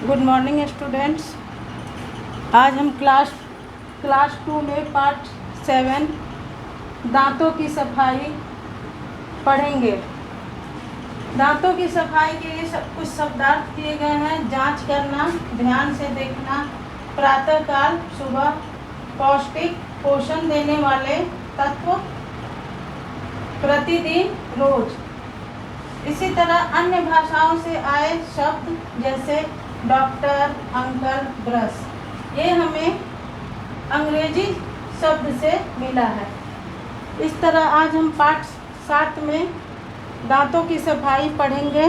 Good morning students. आज हम class 2 में पार्ट 7 दांतों की सफाई पढ़ेंगे। दांतों की सफाई के लिए कुछ शब्दार्थ दिए गए हैं। जांच करना, ध्यान से देखना, प्रातःकाल, सुबह, पौष्टिक, पोषण देने वाले तत्व, प्रतिदिन, रोज। इसी तरह अन्य भाषाओं से आए शब्द जैसे डॉक्टर, अंकल, ब्रश, ये हमें अंग्रेजी शब्द से मिला है। इस तरह आज हम पाठ 7 में दांतों की सफाई पढ़ेंगे।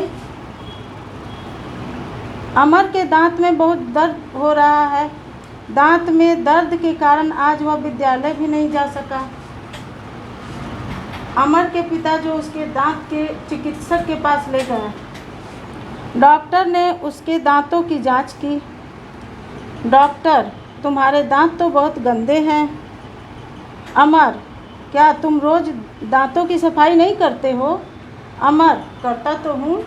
अमर के दांत में बहुत दर्द हो रहा है। दांत में दर्द के कारण आज वह विद्यालय भी नहीं जा सका। अमर के पिता जो उसके दांत के चिकित्सक के पास ले गए। डॉक्टर ने उसके दांतों की जांच की। डॉक्टर, तुम्हारे दांत तो बहुत गंदे हैं। अमर, क्या तुम रोज़ दांतों की सफाई नहीं करते हो? अमर, करता तो हूँ।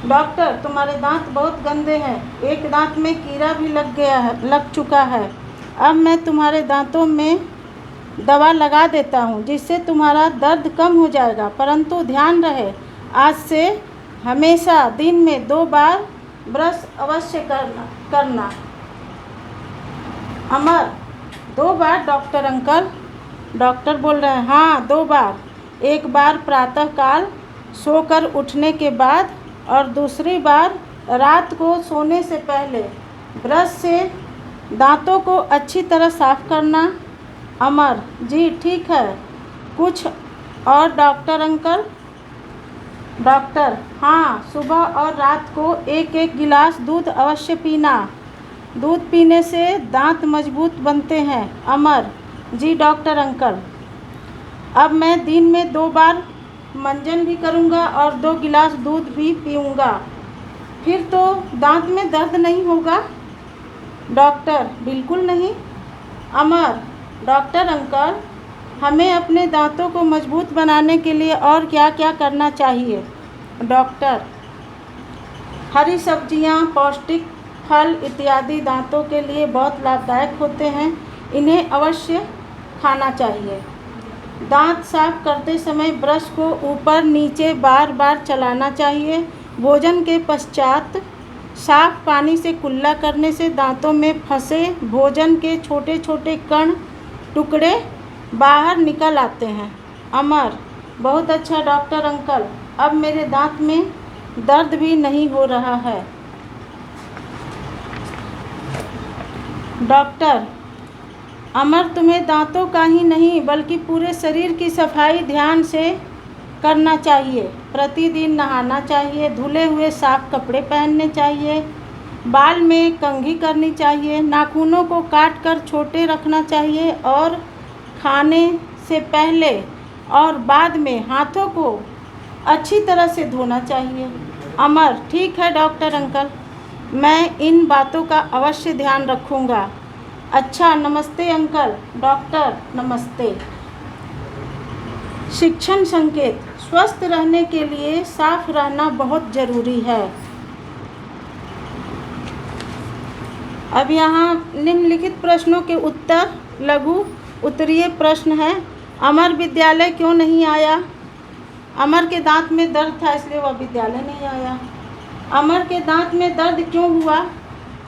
डॉक्टर, तुम्हारे दांत बहुत गंदे हैं। एक दांत में कीड़ा भी लग चुका है। अब मैं तुम्हारे दांतों में दवा लगा देता हूँ जिससे तुम्हारा दर्द कम हो जाएगा, परंतु ध्यान रहे आज से हमेशा दिन में 2 बार ब्रश अवश्य करना। अमर, 2 बार डॉक्टर अंकल? डॉक्टर बोल रहे हैं, हाँ 2 बार। एक बार प्रातःकाल सोकर उठने के बाद और दूसरी बार रात को सोने से पहले ब्रश से दांतों को अच्छी तरह साफ करना। अमर, जी ठीक है। कुछ और डॉक्टर अंकल? डॉक्टर, हाँ, सुबह और रात को 1-1 गिलास दूध अवश्य पीना। दूध पीने से दांत मजबूत बनते हैं। अमर, जी डॉक्टर अंकल। अब मैं दिन में 2 बार मंजन भी करूँगा और 2 गिलास दूध भी पीऊँगा। फिर तो दांत में दर्द नहीं होगा? डॉक्टर, बिल्कुल नहीं। अमर, डॉक्टर अंकल, हमें अपने दांतों को मजबूत बनाने के लिए और क्या क्या करना चाहिए? डॉक्टर, हरी सब्जियां, पौष्टिक फल इत्यादि दांतों के लिए बहुत लाभदायक होते हैं। इन्हें अवश्य खाना चाहिए। दांत साफ करते समय ब्रश को ऊपर नीचे बार बार चलाना चाहिए। भोजन के पश्चात साफ पानी से कुल्ला करने से दांतों में फंसे भोजन के छोटे छोटे कण टुकड़े बाहर निकल आते हैं। अमर, बहुत अच्छा डॉक्टर अंकल। अब मेरे दांत में दर्द भी नहीं हो रहा है। डॉक्टर, अमर, तुम्हें दांतों का ही नहीं बल्कि पूरे शरीर की सफाई ध्यान से करना चाहिए। प्रतिदिन नहाना चाहिए, धुले हुए साफ कपड़े पहनने चाहिए, बाल में कंघी करनी चाहिए, नाखूनों को काट कर छोटे रखना चाहिए और खाने से पहले और बाद में हाथों को अच्छी तरह से धोना चाहिए। अमर, ठीक है डॉक्टर अंकल, मैं इन बातों का अवश्य ध्यान रखूँगा। अच्छा, नमस्ते अंकल। डॉक्टर, नमस्ते। शिक्षण संकेत: स्वस्थ रहने के लिए साफ रहना बहुत ज़रूरी है। अब यहाँ निम्नलिखित प्रश्नों के उत्तर लघु उत्तरीय प्रश्न है। अमर विद्यालय क्यों नहीं आया? अमर के दांत में दर्द था इसलिए वह विद्यालय नहीं आया। अमर के दांत में दर्द क्यों हुआ?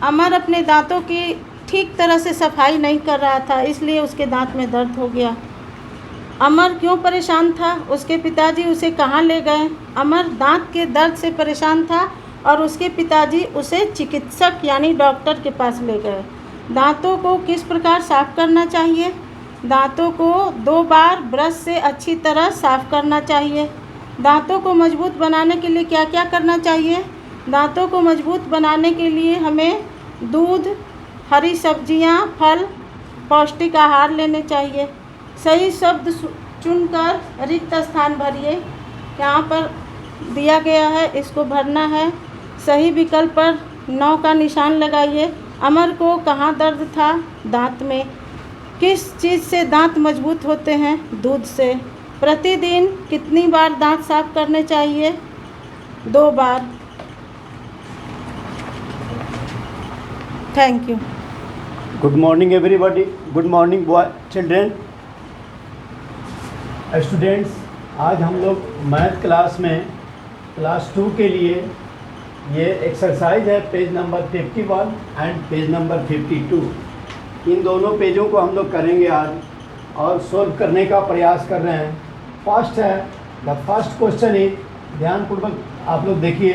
अमर अपने दांतों की ठीक तरह से सफाई नहीं कर रहा था इसलिए उसके दांत में दर्द हो गया। अमर क्यों परेशान था? उसके पिताजी उसे कहाँ ले गए? अमर दांत के दर्द से परेशान था और उसके पिताजी उसे चिकित्सक यानी डॉक्टर के पास ले गए। दांतों को किस प्रकार साफ करना चाहिए? दांतों को 2 बार ब्रश से अच्छी तरह साफ करना चाहिए। दांतों को मजबूत बनाने के लिए क्या क्या करना चाहिए? दांतों को मजबूत बनाने के लिए हमें दूध, हरी सब्जियां, फल, पौष्टिक आहार लेने चाहिए। सही शब्द चुनकर रिक्त स्थान भरिए। यहाँ पर दिया गया है, इसको भरना है। सही विकल्प पर 9 का निशान लगाइए। अमर को कहाँ दर्द था? दांत में। किस चीज़ से दांत मजबूत होते हैं? दूध से। प्रतिदिन कितनी बार दांत साफ करने चाहिए? 2 बार। Thank you. Good morning everybody, good morning boy children students. आज हम लोग मैथ क्लास में क्लास 2 के लिए ये एक्सरसाइज है page number 51 and page number 52। इन दोनों पेजों को हम लोग करेंगे आज और सोल्व करने का प्रयास कर रहे हैं। फर्स्ट है, द फर्स्ट क्वेश्चन इज, ध्यानपूर्वक आप लोग देखिए,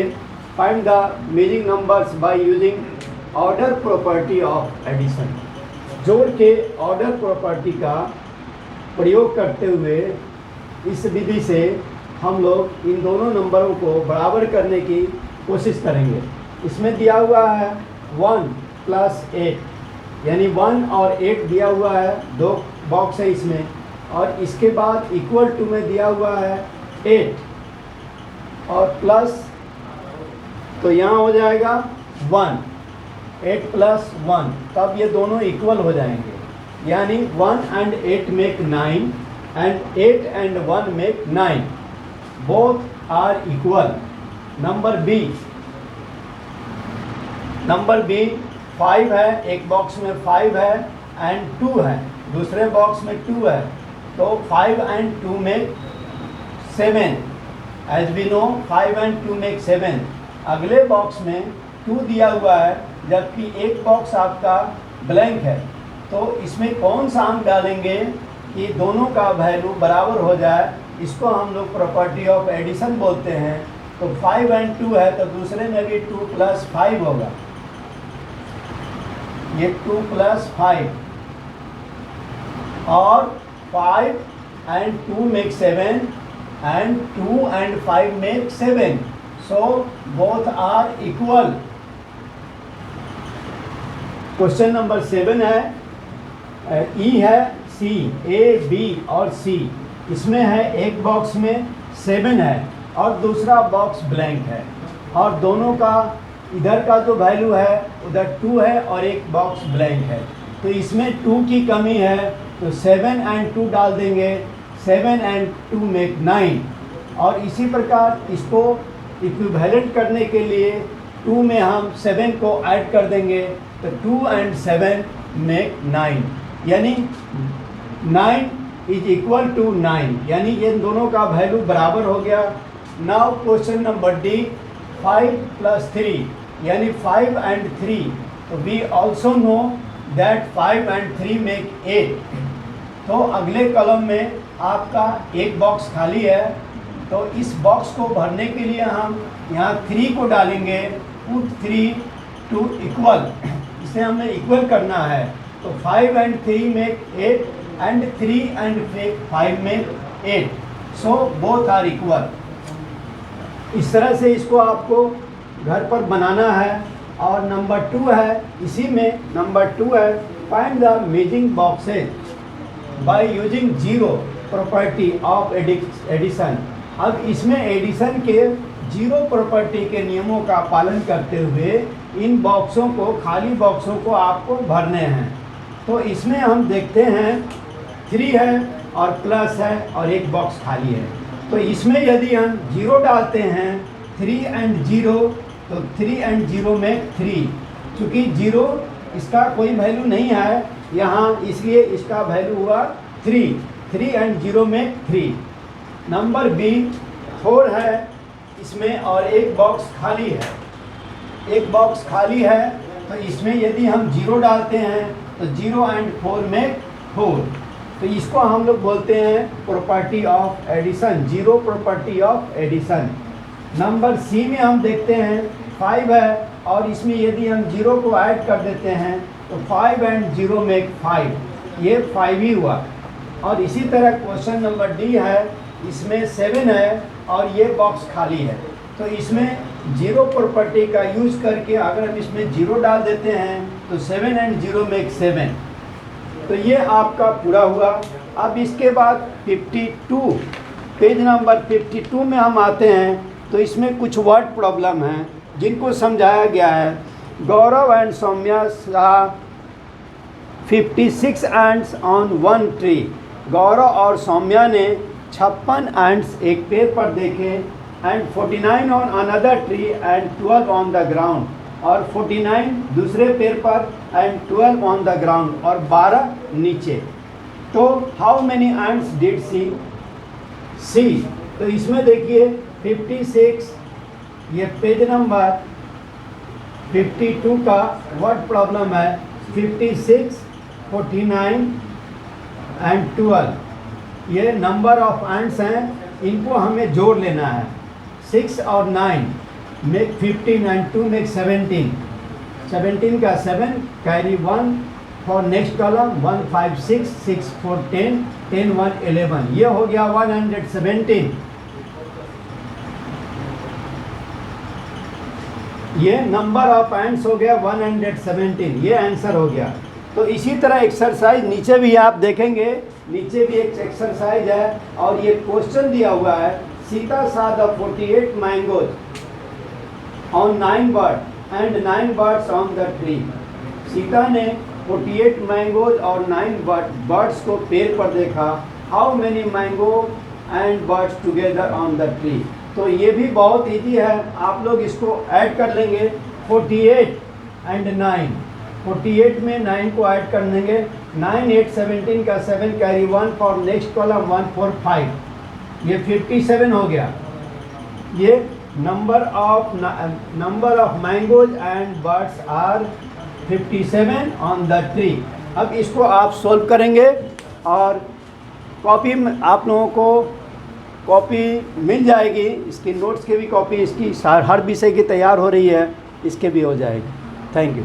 find the missing numbers by using order property of addition. जोड़ के ऑर्डर प्रॉपर्टी का प्रयोग करते हुए इस विधि से हम लोग इन दोनों नंबरों को बराबर करने की कोशिश करेंगे। इसमें दिया हुआ है 1 + 8, यानी 1 और 8 दिया हुआ है, 2 बॉक्स है इसमें, और इसके बाद इक्वल टू में दिया हुआ है 8 और प्लस, तो यहाँ हो जाएगा 1, 8 + 1, तब ये दोनों इक्वल हो जाएंगे, यानी 1 and 8 make 9 and 8 and 1 make 9, both are equal। Number B 5 है, एक बॉक्स में 5 है एंड 2 है, दूसरे बॉक्स में 2 है, तो 5 and 2 make 7। As we know 5 and 2 make 7। अगले बॉक्स में 2 दिया हुआ है, जबकि एक बॉक्स आपका ब्लैंक है, तो इसमें कौन सा हम डालेंगे कि दोनों का वैल्यू बराबर हो जाए, इसको हम लोग प्रॉपर्टी ऑफ एडिशन बोलते हैं। तो 5 and 2 है, तो दूसरे में भी 2 + 5 होगा, ये 2 + 5, और 5 and 2 make 7 and 2 and 5 make 7, so both are equal। Question number 7 है, ई है सी, ए बी और सी, इसमें है एक बॉक्स में 7 है और दूसरा बॉक्स ब्लैंक है, और दोनों का इधर का जो वैल्यू है उधर 2 है और एक बॉक्स ब्लैंक है, तो इसमें 2 की कमी है, तो 7 and 2 डाल देंगे, 7 and 2 make 9। और इसी प्रकार इसको इक्विवेलेंट करने के लिए 2 में हम 7 को ऐड कर देंगे, तो 2 and 7 make 9, यानी 9 = 9, यानी ये दोनों का वैल्यू बराबर हो गया। नाउ क्वेश्चन नंबर डी, 5 + 3, यानी 5 and 3, तो we also know that 5 and 3 make 8। तो अगले कॉलम में आपका एक बॉक्स खाली है, तो इस बॉक्स को भरने के लिए हम यहाँ 3 को डालेंगे, पुट 3 टू इक्वल, इसे हमें इक्वल करना है, तो 5 and 3 make 8 and 3 and 5 make 8, so both are equal। इस तरह से इसको आपको घर पर बनाना है। और नंबर 2 है, इसी में नंबर 2 है, find the missing boxes by using zero property of addition. अब इसमें एडिशन के जीरो प्रॉपर्टी के नियमों का पालन करते हुए इन बॉक्सों को, खाली बॉक्सों को आपको भरने हैं। तो इसमें हम देखते हैं 3 है और प्लस है और एक बॉक्स खाली है, तो इसमें यदि हम 0 डालते हैं, 3 and 0, तो 3 and 0 में 3, चूँकि 0 इसका कोई वैल्यू नहीं है यहाँ, इसलिए इसका वैल्यू हुआ 3, 3 and 0 में 3। नंबर बी 4 है इसमें और एक बॉक्स खाली है, एक बॉक्स खाली है, तो इसमें यदि हम 0 डालते हैं तो 0 and 4 में 4, तो इसको हम लोग बोलते हैं property of addition, zero property of addition. Number C में हम देखते हैं 5 है और इसमें यदि हम 0 को ऐड कर देते हैं तो 5 and 0 make 5, ये 5 ही हुआ। और इसी तरह क्वेश्चन नंबर डी है, इसमें 7 है और ये बॉक्स खाली है, तो इसमें जीरो प्रॉपर्टी का यूज़ करके अगर हम इसमें 0 डाल देते हैं तो 7 and 0 make 7, तो ये आपका पूरा हुआ। अब इसके बाद 52, पेज नंबर 52 में हम आते हैं, तो इसमें कुछ वर्ड प्रॉब्लम हैं जिनको समझाया गया है। Gaurav and Saumya saw 56 ants on one tree। Gaurav और सौम्या ने 56 ants एक पेड़ पर देखे, and 49 on another tree and 12 on the ground। और 49 दूसरे पैर पर एंड 12 ऑन द ग्राउंड और 12 नीचे। तो हाउ मैनी एंट्स डिड सी? तो इसमें देखिए 56, ये पेज नंबर 52 का वर्ड प्रॉब्लम है। 56, 49 एंड 12 ये नंबर ऑफ एंट्स हैं, इनको हमें जोड़ लेना है। 6 और 9 मेक 15 एंड 2 मेक 17। 17 का 7 कैरी 1 फॉर नेक्स्ट कॉलम 1 5 6 6 4 10 10 1 11। ये हो गया 117। ये नंबर ऑफ एंड्स हो गया 117, ये आंसर हो गया। तो इसी तरह एक्सरसाइज नीचे भी आप देखेंगे, नीचे भी एक एक्सरसाइज है और ये क्वेश्चन दिया हुआ है। Sita saw the 48 mangoes on 9 birds and 9 birds on the tree। Sita ने 48 मैंगोज और 9 बर्ड्स को पेड़ पर देखा। How many mango and birds together on the tree. तो ये भी बहुत इजी है, आप लोग इसको ऐड कर लेंगे। 48 एंड 9, 48 में 9 को ऐड कर देंगे। 9 8 17 का 7 कैरी 1 फॉर नेक्स्ट कॉलम 1 4 5, ये 57 हो गया। ये number of mangoes and birds are 57 on the tree. अब इसको आप सोल्व करेंगे और कॉपी में आप लोगों को कॉपी मिल जाएगी, इसकी नोट्स की भी कॉपी इसकी हर विषय की तैयार हो रही है, इसके भी हो जाएगी। Thank you.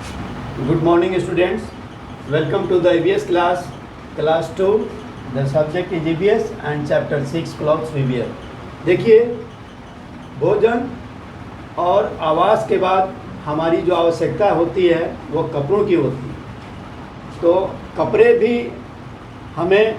Good morning students, welcome to the EVS class 2। The subject is EVS and chapter 6 clothes we wear. देखिए, भोजन और आवास के बाद हमारी जो आवश्यकता होती है वो कपड़ों की होती है। तो कपड़े भी हमें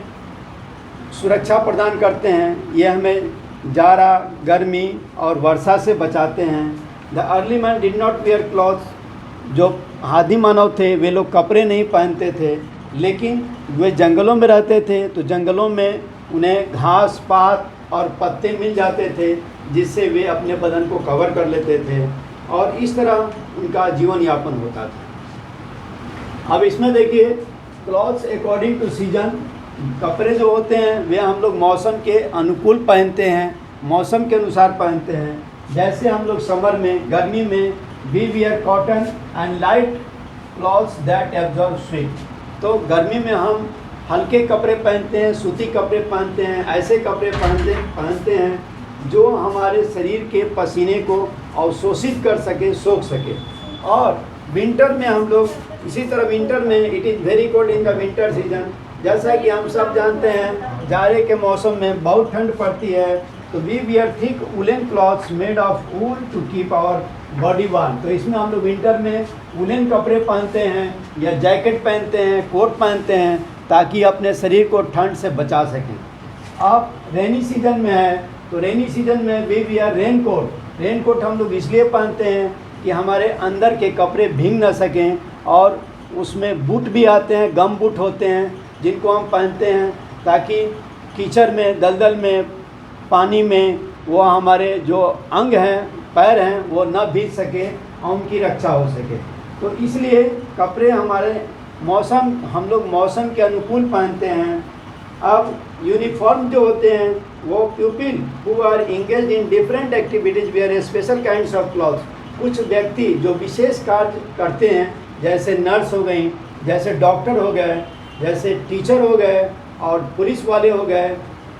सुरक्षा प्रदान करते हैं, ये हमें जाड़ा, गर्मी और वर्षा से बचाते हैं। The early man did not wear clothes. जो आदि मानव थे वे लोग कपड़े नहीं पहनते थे, लेकिन वे जंगलों में रहते थे तो जंगलों में उन्हें घास पात और पत्ते मिल जाते थे, जिससे वे अपने बदन को कवर कर लेते थे और इस तरह उनका जीवन यापन होता था। अब इसमें देखिए, क्लॉथ्स अकॉर्डिंग टू सीजन। कपड़े जो होते हैं वे हम लोग मौसम के अनुकूल पहनते हैं, मौसम के अनुसार पहनते हैं। जैसे हम लोग समर में, गर्मी में we wear cotton and light clothes that absorb sweat. तो गर्मी में हम हल्के कपड़े पहनते हैं, सूती कपड़े पहनते हैं, ऐसे कपड़े पहनते हैं जो हमारे शरीर के पसीने को अवशोषित कर सके, सोख सके। और विंटर में हम लोग इसी तरह, विंटर में it is very cold in the winter season. जैसा कि हम सब जानते हैं, जाड़े के मौसम में बहुत ठंड पड़ती है, तो we wear thick woollen clothes made of wool to keep our body warm. तो इसमें हम लोग विंटर में वुलन कपड़े पहनते हैं या जैकेट पहनते हैं, कोट पहनते हैं, ताकि अपने शरीर को ठंड से बचा सकें। अब रेनी सीजन में है तो रेनी सीजन में we wear raincoat. Raincoat हम लोग इसलिए पहनते हैं कि हमारे अंदर के कपड़े भीग न सकें, और उसमें बूट भी आते हैं, गम बूट होते हैं, जिनको हम पहनते हैं ताकि कीचड़ में, दलदल में, पानी में वो हमारे जो अंग हैं, पैर हैं, वो न भीग सके और उनकी रक्षा हो सके। तो इसलिए कपड़े हमारे हम लोग मौसम के अनुकूल पहनते हैं। अब यूनिफॉर्म जो होते हैं वो pupil who are engage in different activities wear special kinds of cloth. कुछ व्यक्ति जो विशेष कार्य करते हैं, जैसे नर्स हो गई, जैसे डॉक्टर हो गए, जैसे टीचर हो गए और पुलिस वाले हो गए,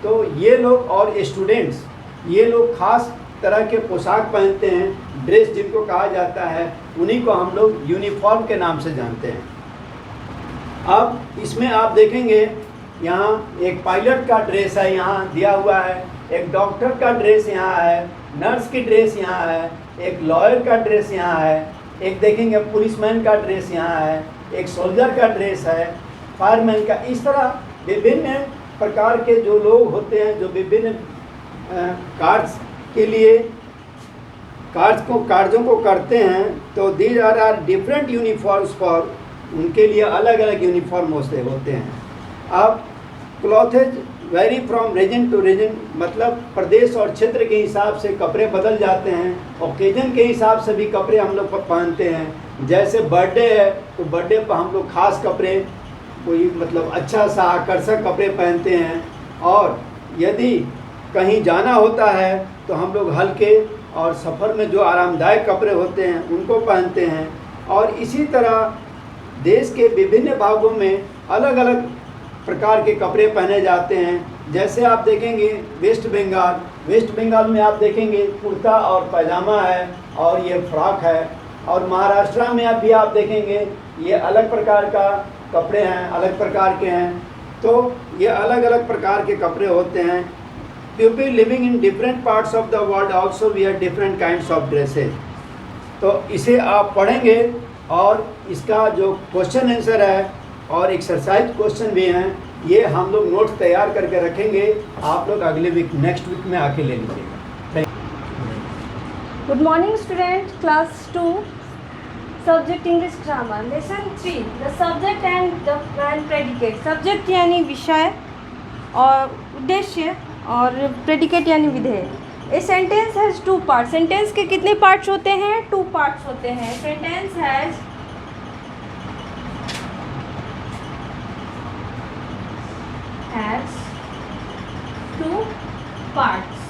तो ये लोग और स्टूडेंट्स, ये लोग खास तरह के पोशाक पहनते हैं, ड्रेस जिनको कहा जाता है, उन्हीं को हम लोग यूनिफॉर्म के नाम से जानते हैं। अब इसमें आप देखेंगे यहाँ एक पायलट का ड्रेस है, यहाँ दिया हुआ है, एक डॉक्टर का ड्रेस यहाँ है, नर्स की ड्रेस यहाँ है, एक लॉयर का ड्रेस यहाँ है, एक देखेंगे पुलिसमैन का ड्रेस यहाँ है, एक सोल्जर का ड्रेस है, फायरमैन का। इस तरह विभिन्न प्रकार के जो लोग होते हैं, जो विभिन्न कार्य के लिए कार्यों को करते हैं, तो these are different uniforms for, उनके लिए अलग अलग यूनिफॉर्म होते हैं। अब clothes vary from region to region, मतलब प्रदेश और क्षेत्र के हिसाब से कपड़े बदल जाते हैं। ओकेजन के हिसाब से भी कपड़े हम लोग पहनते हैं। जैसे बर्थडे है तो बर्थडे पर हम लोग खास कपड़े, कोई मतलब अच्छा सा आकर्षक कपड़े पहनते हैं। और यदि कहीं जाना होता है तो हम लोग हल्के और सफ़र में जो आरामदायक कपड़े होते हैं उनको पहनते हैं। और इसी तरह देश के विभिन्न भागों में अलग अलग प्रकार के कपड़े पहने जाते हैं। जैसे आप देखेंगे वेस्ट बंगाल में आप देखेंगे कुर्ता और पैजामा है और ये फ्रॉक है। और महाराष्ट्र में भी आप देखेंगे ये अलग प्रकार का कपड़े हैं, अलग प्रकार के हैं। तो ये अलग अलग प्रकार के कपड़े होते हैं। People living in different parts of the world also wear different kinds of dresses. तो इसे आप पढ़ेंगे और इसका जो क्वेश्चन आंसर है और एक्सरसाइज क्वेश्चन भी हैं, ये हम लोग नोट तैयार करके रखेंगे। आप लोग अगले वीक नेक्स्ट वीक में आके ले लीजिएगा। Good morning student, class 2 subject English grammar lesson 3 the subject and predicate. Subject यानी विषय और उद्देश्य और प्रेडिकेट यानी विधेय। A sentence has 2 part. Sentence के कितने पार्ट्स होते हैं? 2 पार्ट्स होते हैं। Sentence has two parts.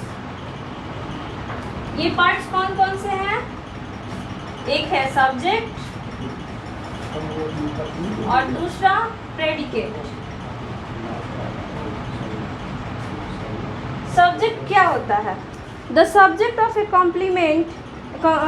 ये पार्ट्स कौन कौन से हैं? एक है सब्जेक्ट और दूसरा प्रेडिकेट। सब्जेक्ट क्या होता है? The subject of A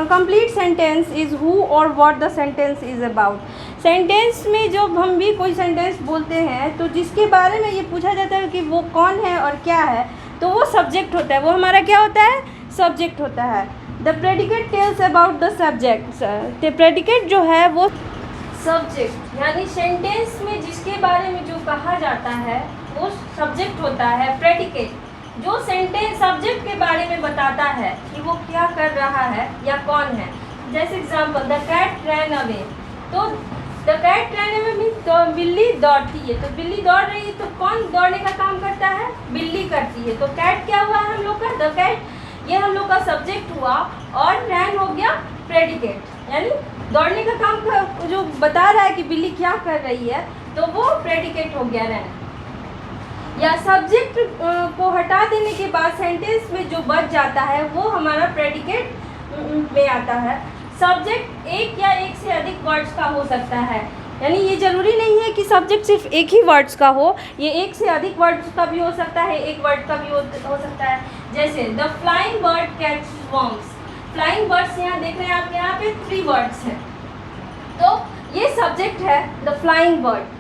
complete sentence is who or what the sentence is about। Sentence में जब हम भी कोई सेंटेंस बोलते हैं तो जिसके बारे में ये पूछा जाता है कि वो कौन है और क्या है, तो वो सब्जेक्ट होता है। वो हमारा क्या होता है? सब्जेक्ट होता है। The predicate tells about the subject. The predicate जो है वो सब्जेक्ट यानी सेंटेंस में जिसके बारे में जो कहा जाता है वो सब्जेक्ट होता है। प्रेडिकेट जो सेंटेंस सब्जेक्ट के बारे में बताता है कि वो क्या कर रहा है या कौन है। जैसे example the cat ran away. तो the cat ran away means तो बिल्ली दौड़ती है। तो बिल्ली दौड़ रही है तो कौन दौड़ने का काम करता है? बिल्ली करती है। तो कैट क्या हुआ हम लोग का? द कैट ये हम लोग का सब्जेक्ट हुआ और रैन हो गया प्रेडिकेट यानी दौड़ने का काम जो बता रहा है कि बिल्ली क्या कर रही है, तो वो प्रेडिकेट हो गया रैन। या सब्जेक्ट को हटा देने के बाद सेंटेंस में जो बच जाता है वो हमारा प्रेडिकेट में आता है। सब्जेक्ट एक या एक से अधिक वर्ड्स का हो सकता है, यानी ये ज़रूरी नहीं है कि सब्जेक्ट सिर्फ एक ही वर्ड्स का हो, ये एक से अधिक वर्ड्स का भी हो सकता है, एक वर्ड का भी हो सकता है। जैसे the flying bird catch worms. Flying birds यहाँ देख रहे हैं आप, यहाँ पे 3 वर्ड्स हैं, तो ये सब्जेक्ट है the flying bird.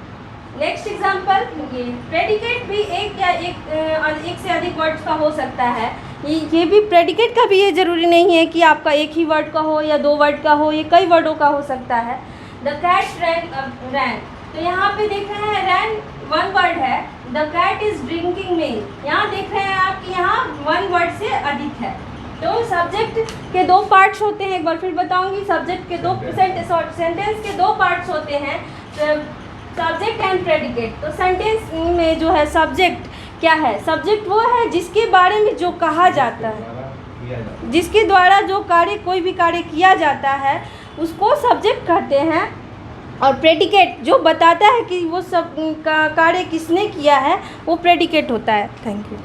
Next example, ये प्रेडिकेट भी एक या एक से अधिक वर्ड्स का हो सकता है। ये भी प्रेडिकेट का भी ये ज़रूरी नहीं है कि आपका एक ही वर्ड का हो या 2 वर्ड का हो, ये कई वर्डों का हो सकता है। द कैट रैन, तो यहाँ पे देख रहे हैं रैन 1 वर्ड है। The cat is drinking milk, यहाँ देख रहे हैं आप कि यहाँ 1 वर्ड से अधिक है। तो सब्जेक्ट के 2 पार्ट्स होते हैं, एक बार फिर बताऊंगी। सब्जेक्ट के सेंटेंस के 2 पार्ट्स होते हैं, सब्जेक्ट एंड प्रेडिकेट। तो सेंटेंस में जो है सब्जेक्ट क्या है? सब्जेक्ट वो है जिसके बारे में जो कहा जाता है, जिसके द्वारा जो कोई भी कार्य किया जाता है उसको सब्जेक्ट कहते हैं। और प्रेडिकेट जो बताता है कि वो सब कार्य किसने किया है वो प्रेडिकेट होता है। Thank you.